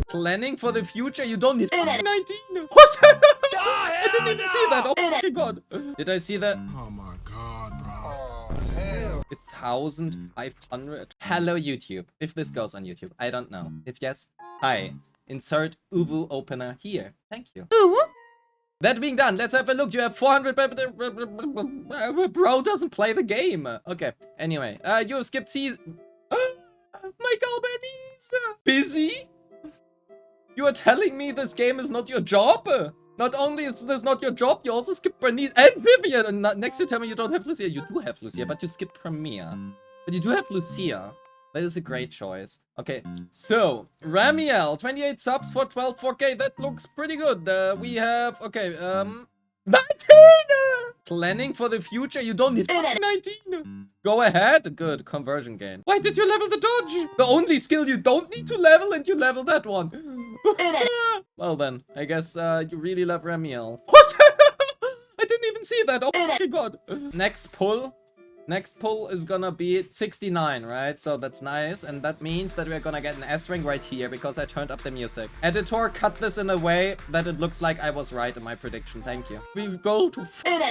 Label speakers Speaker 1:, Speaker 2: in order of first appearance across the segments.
Speaker 1: Planning for the future, you don't need 19. What? I didn't even see that. Oh my god. Did I see that?
Speaker 2: Oh my god, bro. Oh, hell.
Speaker 1: 1,500. Hello, YouTube. If this goes on YouTube, I don't know. If yes, hi. Insert Uwu opener here. Thank you. That being done, let's have a look. You have 400. Bro doesn't play the game. Okay. Anyway, you have skipped season. Mike Albanese. Busy? You are telling me this game is not your job? Not only is this not your job, you also skip Bernice and Vivian. And next you tell me you don't have Lucia. You do have Lucia, but you skip Premiere. But you do have Lucia. That is a great choice. Okay, so Ramiel, 28 subs for 12 4K. That looks pretty good. We have, okay, 19! Planning for the future, you don't need 19. Go ahead. Good, conversion gain. Why did you level the dodge? The only skill you don't need to level, and you level that one. Well then, I guess you really love Ramiel. What? I didn't even see that. Oh my god. Next pull. Next pull is gonna be 69, right? So that's nice. And that means that we're gonna get an S rank right here because I turned up the music. Editor, cut this in a way that it looks like I was right in my prediction. Thank you. We go to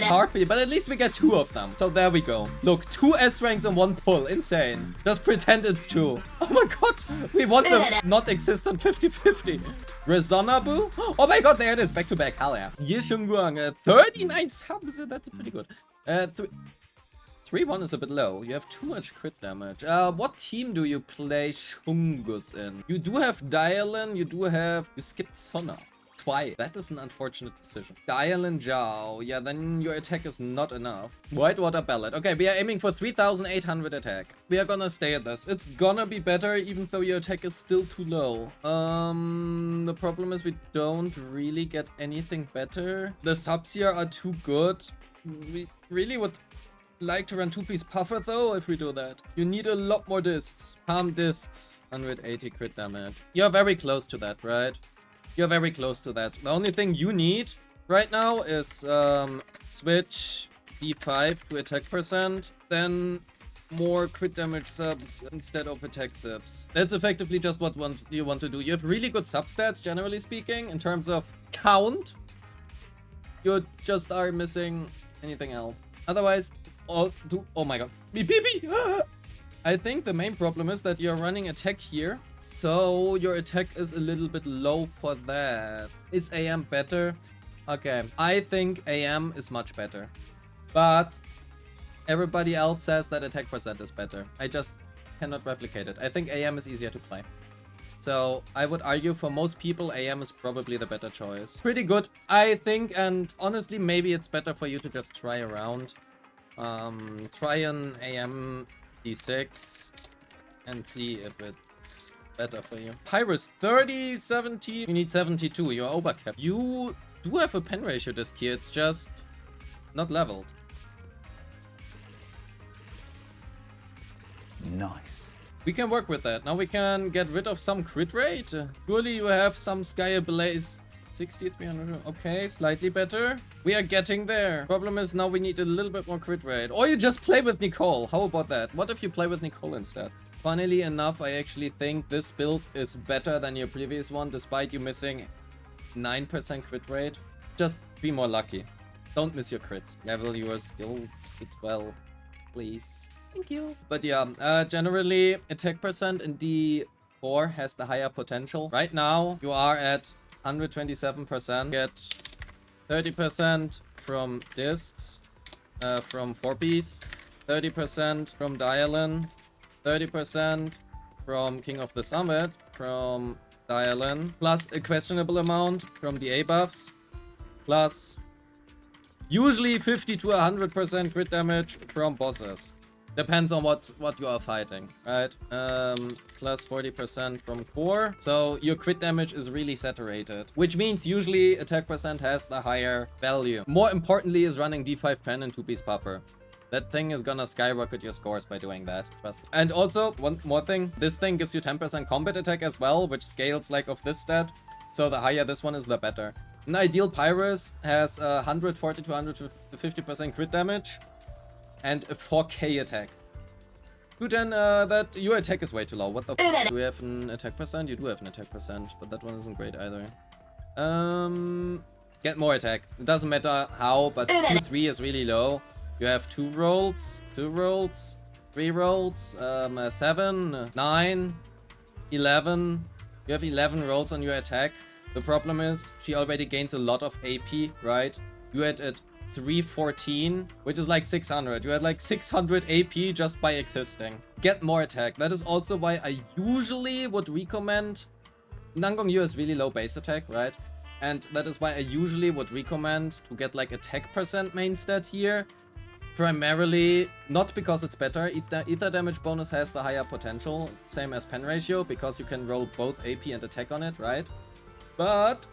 Speaker 1: Harpy, but at least we get 2 of them. So there we go. Look, 2 S ranks in 1 pull. Insane. Just pretend it's 2. Oh my god. We want them not existent 50-50. Resonabu? Oh my god, there it is. Back to back. Hell yeah. Yishunguang, 39 subs. That's pretty good. 3-1 is a bit low. You have too much crit damage. What team do you play Shungus in? You do have Dialin. You skipped Sona. Twice. That is an unfortunate decision. Dialin Zhao. Yeah, then your attack is not enough. Whitewater Ballad. Okay, we are aiming for 3,800 attack. We are gonna stay at this. It's gonna be better even though your attack is still too low. The problem is we don't really get anything better. The subs here are too good. We really would like to run 2-piece puffer though if we do that. You need a lot more discs. Palm discs. 180 crit damage. You're very close to that, right? You're very close to that. The only thing you need right now is switch D5 to attack percent. Then more crit damage subs instead of attack subs. That's effectively just what you want to do. You have really good substats, generally speaking, in terms of count. You just are missing anything else. Otherwise, oh my god. Beep. I think the main problem is that you're running attack here. So your attack is a little bit low for that. Is AM better? Okay. I think AM is much better. But everybody else says that attack percent is better. I just cannot replicate it. I think AM is easier to play. So I would argue for most people, AM is probably the better choice. Pretty good, I think. And honestly, maybe it's better for you to just try around. Try an AM D6 and see if it's better for you. Pyrois 30, 70. You need 72. You're overcapped. You do have a pen ratio disc here. It's just not leveled.
Speaker 3: Nice.
Speaker 1: We can work with that. Now we can get rid of some crit rate. Surely you have some Sky Ablaze. 6300. Okay, slightly better. We are getting there. Problem is now we need a little bit more crit rate. Or you just play with Nicole. How about that? What if you play with Nicole instead? Funnily enough, I actually think this build is better than your previous one, despite you missing 9% crit rate. Just be more lucky. Don't miss your crits. Level your skills to 12, please. Thank you. But yeah, generally attack percent in D4 has the higher potential. Right now, you are at 127%. Get 30% from discs, from 4-piece, 30% from Dialin, 30% from King of the Summit, from Dialin, plus a questionable amount from the A-buffs, plus usually 50 to 100% crit damage from bosses. Depends on what you are fighting, right? Plus 40% from core. So your crit damage is really saturated, which means usually attack percent has the higher value. More importantly is running D5 pen and 2-piece puffer. That thing is gonna skyrocket your scores by doing that. Trust me. And also, one more thing. This thing gives you 10% combat attack as well, which scales like of this stat. So the higher this one is, the better. An ideal Pyrois has 140 to 150% crit damage and a 4k attack. Good, then that your attack is way too low. What the f? Do we have an attack percent? You do have an attack percent, but that one isn't great either. Get more attack. It doesn't matter how, but 2-3 is really low. You have 2 rolls, 3 rolls, 7, 9, 11. You have 11 rolls on your attack. The problem is she already gains a lot of AP, right? You had at 314, which is like 600. You had like 600 AP just by existing. Get more attack. That is also why I usually would recommend... Nangong Yu is really low base attack, right? And that is why I usually would recommend to get like attack percent main stat here. Primarily, not because it's better. Ether damage bonus has the higher potential, same as pen ratio, because you can roll both AP and attack on it, right? But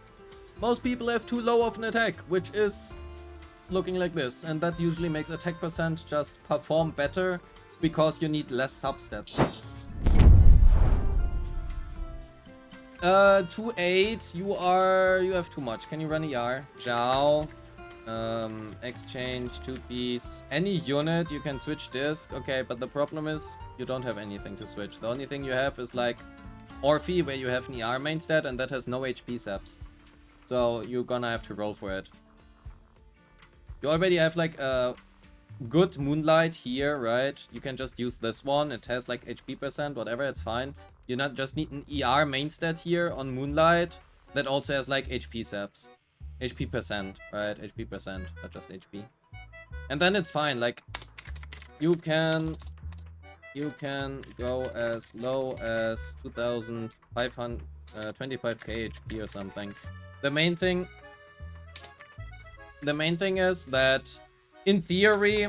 Speaker 1: most people have too low of an attack, which is looking like this, and that usually makes attack percent just perform better because you need less substats. 2-8, you have too much. Can you run ER? Zhao, exchange, 2-piece. Any unit you can switch disc, okay, but the problem is you don't have anything to switch. The only thing you have is like Orphe, where you have an ER main stat and that has no HP saps. So you're gonna have to roll for it. You already have like a good Moonlight here, right? You can just use this one. It has like HP percent, whatever, it's fine. You not just need an ER main stat here on Moonlight that also has like HP saps. HP percent, right? HP percent, not just HP. And then it's fine. Like you can go as low as 2500 HP or something. The main thing is that in theory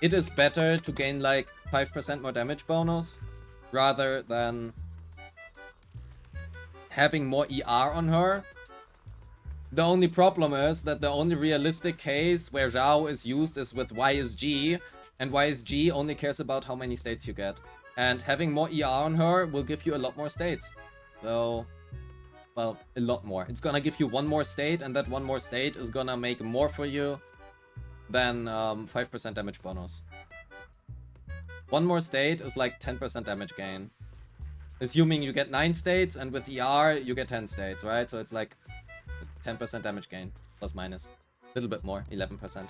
Speaker 1: it is better to gain like 5% more damage bonus rather than having more ER on her. The only problem is that the only realistic case where Zhao is used is with YSG, and YSG only cares about how many states you get. And having more ER on her will give you a lot more states. So, well, a lot more. It's gonna give you 1 more state, and that 1 more state is gonna make more for you than 5% damage bonus. 1 more state is like 10% damage gain. Assuming you get 9 states, and with ER you get 10 states, right? So it's like 10% damage gain, plus minus. A little bit more, 11%.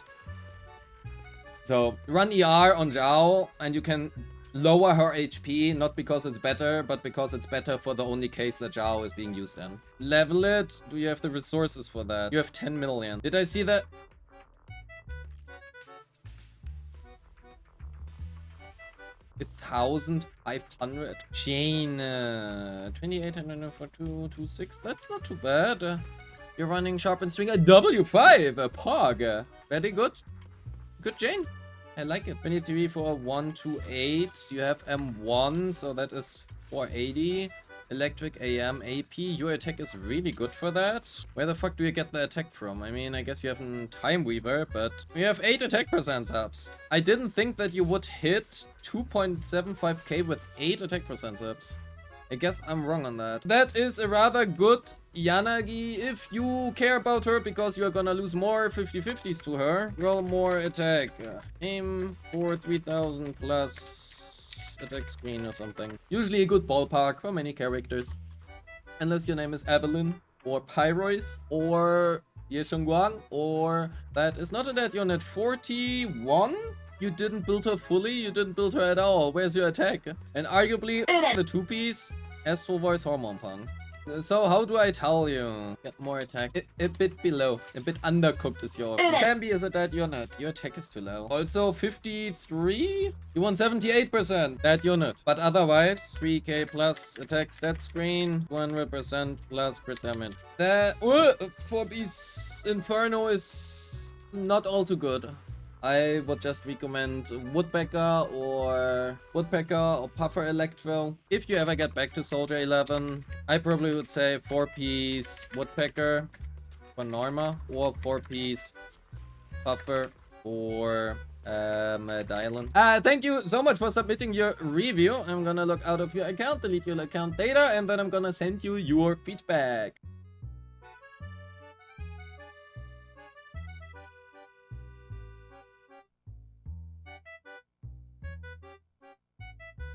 Speaker 1: So run ER on Zhao, and you can lower her HP, not because it's better, but because it's better for the only case that Zhao is being used in. Level it? Do you have the resources for that? You have 10 million. Did I see that? It's 1,500. Chain, 2,800 for 226. That's not too bad. You're running Sharp and String, a W5, a Pog. Very good. Good, Jane. I like it. 23 for 128. You have M1, so that is 480. Electric AM AP. Your attack is really good for that. Where the fuck do you get the attack from? I mean, I guess you have a Time Weaver, but you have 8 attack percent ups. I didn't think that you would hit 2.75k with 8 attack percent ups. I guess I'm wrong on that. That is a rather good Yanagi if you care about her, because you're gonna lose more 50-50s to her. Roll more attack. Aim for 3000 plus attack screen or something. Usually a good ballpark for many characters. Unless your name is Evelyn or Pyrois or Ye Shengguang, or that is not a dead unit. 41? You didn't build her fully, you didn't build her at all. Where's your attack? And arguably the 2-piece Astral Voice Hormone Punk. So how do I tell you? Get more attack. A bit below. A bit undercooked is your. Cambi is a dead unit. Your attack is too low. Also 53? You want 78% dead unit. But otherwise 3k plus attack stat screen. 100% plus crit damage. That 4-piece Inferno is not all too good. I would just recommend Woodpecker or Puffer Electro. If you ever get back to Soldier 11, I probably would say 4-piece Woodpecker for Norma, or 4-piece Puffer for Dylan. Thank you so much for submitting your review. I'm gonna look out of your account, delete your account data, and then I'm gonna send you your feedback.